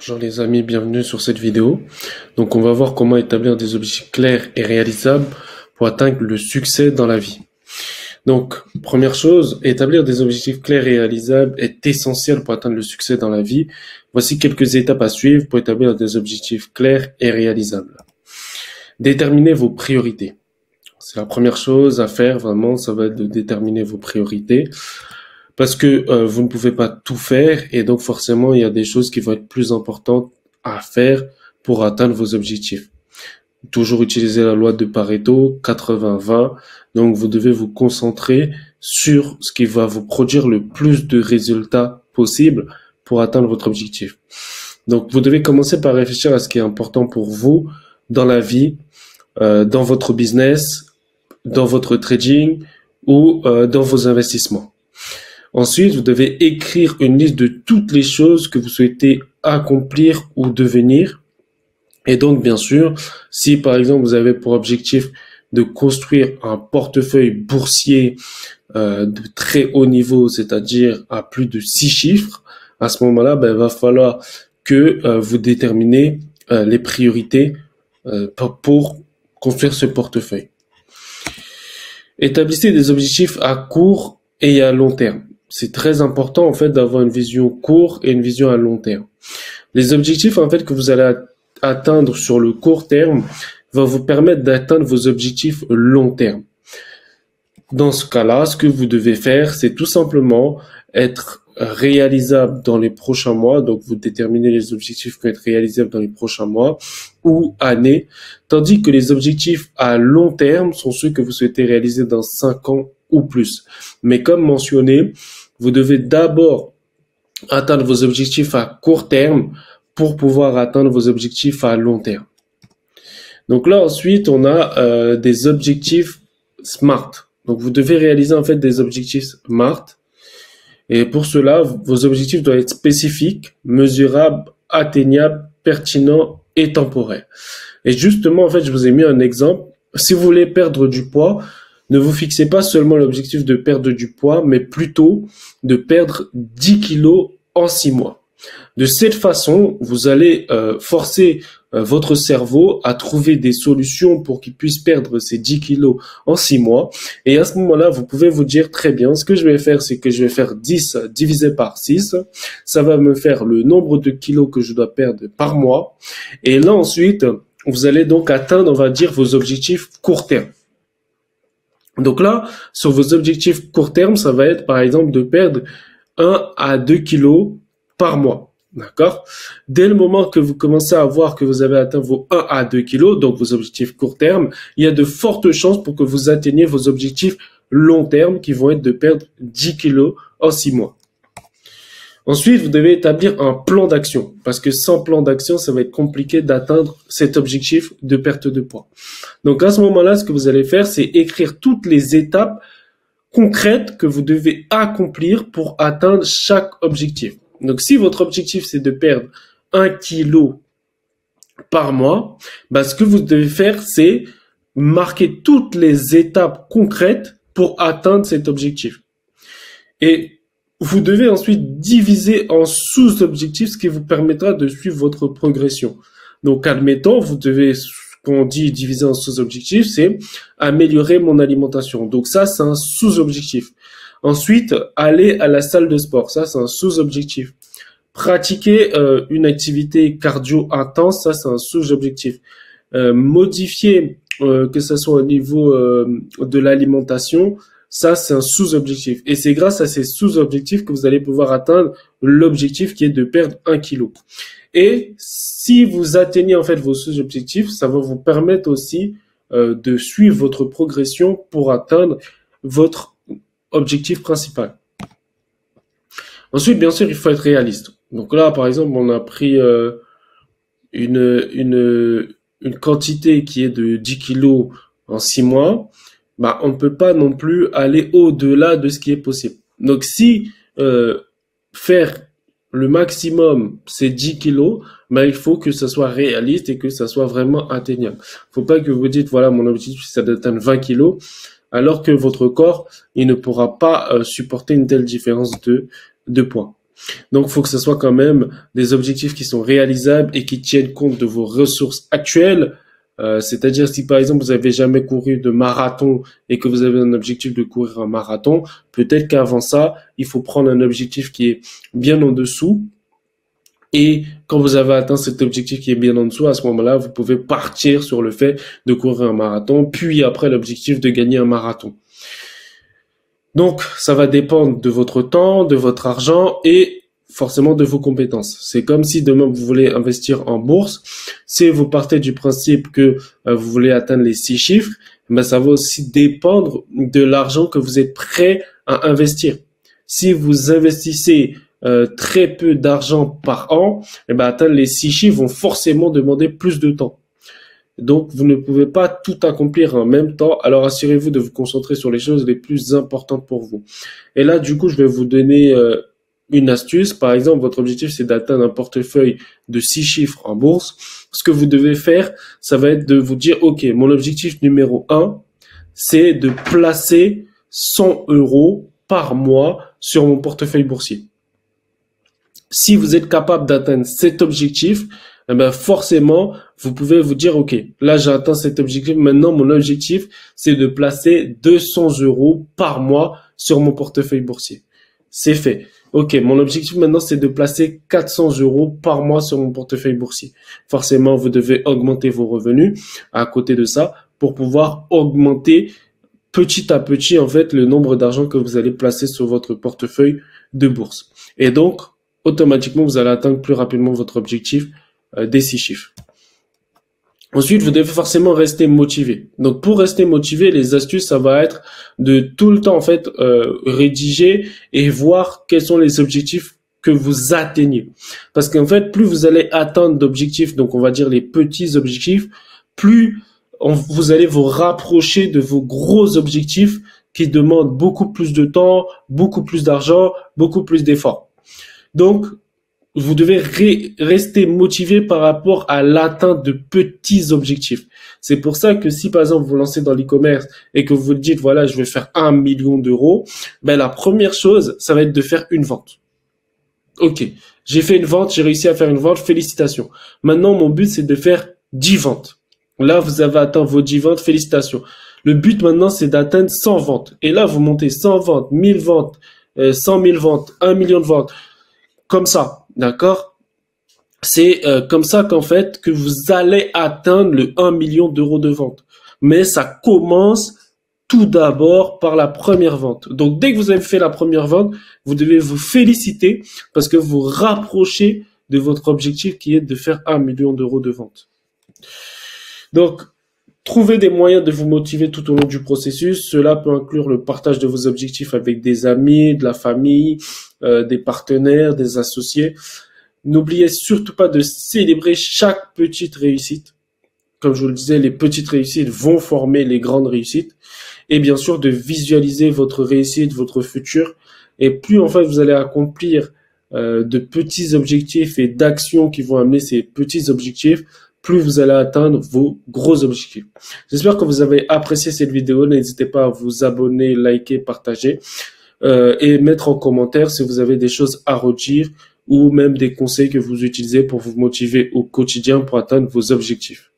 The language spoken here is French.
Bonjour les amis, bienvenue sur cette vidéo. Donc on va voir comment établir des objectifs clairs et réalisables pour atteindre le succès dans la vie. Donc première chose, établir des objectifs clairs et réalisables est essentiel pour atteindre le succès dans la vie. Voici quelques étapes à suivre pour établir des objectifs clairs et réalisables. Déterminer vos priorités. C'est la première chose à faire, vraiment, ça va être de déterminer vos priorités. Parce que vous ne pouvez pas tout faire et donc forcément il y a des choses qui vont être plus importantes à faire pour atteindre vos objectifs. Toujours utiliser la loi de Pareto, 80-20. Donc vous devez vous concentrer sur ce qui va vous produire le plus de résultats possible pour atteindre votre objectif. Donc vous devez commencer par réfléchir à ce qui est important pour vous dans la vie, dans votre business, dans votre trading ou dans vos investissements. Ensuite, vous devez écrire une liste de toutes les choses que vous souhaitez accomplir ou devenir. Et donc, bien sûr, si par exemple vous avez pour objectif de construire un portefeuille boursier de très haut niveau, c'est-à-dire à plus de 6 chiffres, à ce moment-là, il va falloir que vous déterminez les priorités pour construire ce portefeuille. Établissez des objectifs à court et à long terme. C'est très important en fait d'avoir une vision court et une vision à long terme. Les objectifs en fait que vous allez atteindre sur le court terme vont vous permettre d'atteindre vos objectifs long terme. Dans ce cas-là, ce que vous devez faire, c'est tout simplement être réalisable dans les prochains mois. Donc, vous déterminez les objectifs qui vont être réalisables dans les prochains mois ou années, tandis que les objectifs à long terme sont ceux que vous souhaitez réaliser dans 5 ans ou plus. Mais comme mentionné, vous devez d'abord atteindre vos objectifs à court terme pour pouvoir atteindre vos objectifs à long terme. Donc là, ensuite, on a des objectifs SMART. Donc, vous devez réaliser en fait des objectifs SMART. Et pour cela, vos objectifs doivent être spécifiques, mesurables, atteignables, pertinents et temporaires. Et justement, en fait, je vous ai mis un exemple. Si vous voulez perdre du poids, ne vous fixez pas seulement l'objectif de perdre du poids, mais plutôt de perdre 10 kilos en 6 mois. De cette façon, vous allez forcer votre cerveau à trouver des solutions pour qu'il puisse perdre ces 10 kilos en 6 mois. Et à ce moment-là, vous pouvez vous dire très bien, ce que je vais faire, c'est que je vais faire 10 divisé par 6. Ça va me faire le nombre de kilos que je dois perdre par mois. Et là, ensuite, vous allez donc atteindre, on va dire, vos objectifs court terme. Donc là, sur vos objectifs court terme, ça va être par exemple de perdre 1 à 2 kilos par mois. D'accord? Dès le moment que vous commencez à voir que vous avez atteint vos 1 à 2 kilos, donc vos objectifs court terme, il y a de fortes chances pour que vous atteigniez vos objectifs long terme qui vont être de perdre 10 kilos en 6 mois. Ensuite, vous devez établir un plan d'action parce que sans plan d'action, ça va être compliqué d'atteindre cet objectif de perte de poids. Donc à ce moment-là, ce que vous allez faire, c'est écrire toutes les étapes concrètes que vous devez accomplir pour atteindre chaque objectif. Donc si votre objectif, c'est de perdre 1 kilo par mois, ce que vous devez faire, c'est marquer toutes les étapes concrètes pour atteindre cet objectif. Et vous devez ensuite diviser en sous-objectifs, ce qui vous permettra de suivre votre progression. Donc, admettons, vous devez, quand on dit diviser en sous-objectifs, c'est améliorer mon alimentation. Donc ça, c'est un sous-objectif. Ensuite, aller à la salle de sport. Ça, c'est un sous-objectif. Pratiquer une activité cardio intense. Ça, c'est un sous-objectif. Modifier, que ce soit au niveau de l'alimentation. Ça, c'est un sous-objectif. Et c'est grâce à ces sous-objectifs que vous allez pouvoir atteindre l'objectif qui est de perdre 1 kilo. Et si vous atteignez en fait vos sous-objectifs, ça va vous permettre aussi de suivre votre progression pour atteindre votre objectif principal. Ensuite, bien sûr, il faut être réaliste. Donc là, par exemple, on a pris une quantité qui est de 10 kilos en 6 mois. On ne peut pas non plus aller au-delà de ce qui est possible. Donc, si faire le maximum, c'est 10 kilos, il faut que ça soit réaliste et que ça soit vraiment atteignable. Faut pas que vous dites, voilà, mon objectif, c'est d'atteindre 20 kilos, alors que votre corps, il ne pourra pas supporter une telle différence de poids. Donc, il faut que ce soit quand même des objectifs qui sont réalisables et qui tiennent compte de vos ressources actuelles. C'est-à-dire si par exemple vous avez jamais couru de marathon et que vous avez un objectif de courir un marathon, peut-être qu'avant ça, il faut prendre un objectif qui est bien en dessous. Et quand vous avez atteint cet objectif qui est bien en dessous, à ce moment-là, vous pouvez partir sur le fait de courir un marathon, puis après l'objectif de gagner un marathon. Donc, ça va dépendre de votre temps, de votre argent et forcément de vos compétences. C'est comme si demain vous voulez investir en bourse. Si vous partez du principe que vous voulez atteindre les 6 chiffres, ben ça va aussi dépendre de l'argent que vous êtes prêt à investir. Si vous investissez très peu d'argent par an, eh ben atteindre les 6 chiffres vont forcément demander plus de temps. Donc, vous ne pouvez pas tout accomplir en même temps. Alors, assurez-vous de vous concentrer sur les choses les plus importantes pour vous. Et là, du coup, je vais vous donner une astuce. Par exemple, votre objectif, c'est d'atteindre un portefeuille de 6 chiffres en bourse. Ce que vous devez faire, ça va être de vous dire, OK, mon objectif numéro 1, c'est de placer 100 € par mois sur mon portefeuille boursier. Si vous êtes capable d'atteindre cet objectif, eh ben forcément, vous pouvez vous dire, OK, là j'ai atteint cet objectif, maintenant mon objectif, c'est de placer 200 € par mois sur mon portefeuille boursier. C'est fait. OK, mon objectif maintenant, c'est de placer 400 € par mois sur mon portefeuille boursier. Forcément, vous devez augmenter vos revenus à côté de ça pour pouvoir augmenter petit à petit, en fait, le nombre d'argent que vous allez placer sur votre portefeuille de bourse. Et donc, automatiquement, vous allez atteindre plus rapidement votre objectif des 6 chiffres. Ensuite, vous devez forcément rester motivé. Donc, pour rester motivé, les astuces, ça va être de tout le temps, en fait, rédiger et voir quels sont les objectifs que vous atteignez. Parce qu'en fait, plus vous allez atteindre d'objectifs, donc on va dire les petits objectifs, plus vous allez vous rapprocher de vos gros objectifs qui demandent beaucoup plus de temps, beaucoup plus d'argent, beaucoup plus d'efforts. Donc, vous devez rester motivé par rapport à l'atteinte de petits objectifs. C'est pour ça que si, par exemple, vous vous lancez dans l'e-commerce et que vous vous dites, voilà, je vais faire 1 million d'euros, ben, la première chose, ça va être de faire une vente. OK. J'ai fait une vente, j'ai réussi à faire une vente, félicitations. Maintenant, mon but, c'est de faire 10 ventes. Là, vous avez atteint vos 10 ventes, félicitations. Le but maintenant, c'est d'atteindre 100 ventes. Et là, vous montez 100 ventes, 1000 ventes, 100 000 ventes, 1 million de ventes. Comme ça, d'accord? C'est comme ça qu'en fait, que vous allez atteindre le 1 million d'euros de vente. Mais ça commence tout d'abord par la première vente. Donc, dès que vous avez fait la première vente, vous devez vous féliciter parce que vous rapprochez de votre objectif qui est de faire 1 million d'euros de vente. Donc, trouvez des moyens de vous motiver tout au long du processus. Cela peut inclure le partage de vos objectifs avec des amis, de la famille, des partenaires, des associés. N'oubliez surtout pas de célébrer chaque petite réussite. Comme je vous le disais, les petites réussites vont former les grandes réussites. Et bien sûr, de visualiser votre réussite, votre futur. Et plus en fait vous allez accomplir de petits objectifs et d'actions qui vont amener ces petits objectifs, plus vous allez atteindre vos gros objectifs. J'espère que vous avez apprécié cette vidéo. N'hésitez pas à vous abonner, liker, partager et mettre en commentaire si vous avez des choses à redire ou même des conseils que vous utilisez pour vous motiver au quotidien pour atteindre vos objectifs.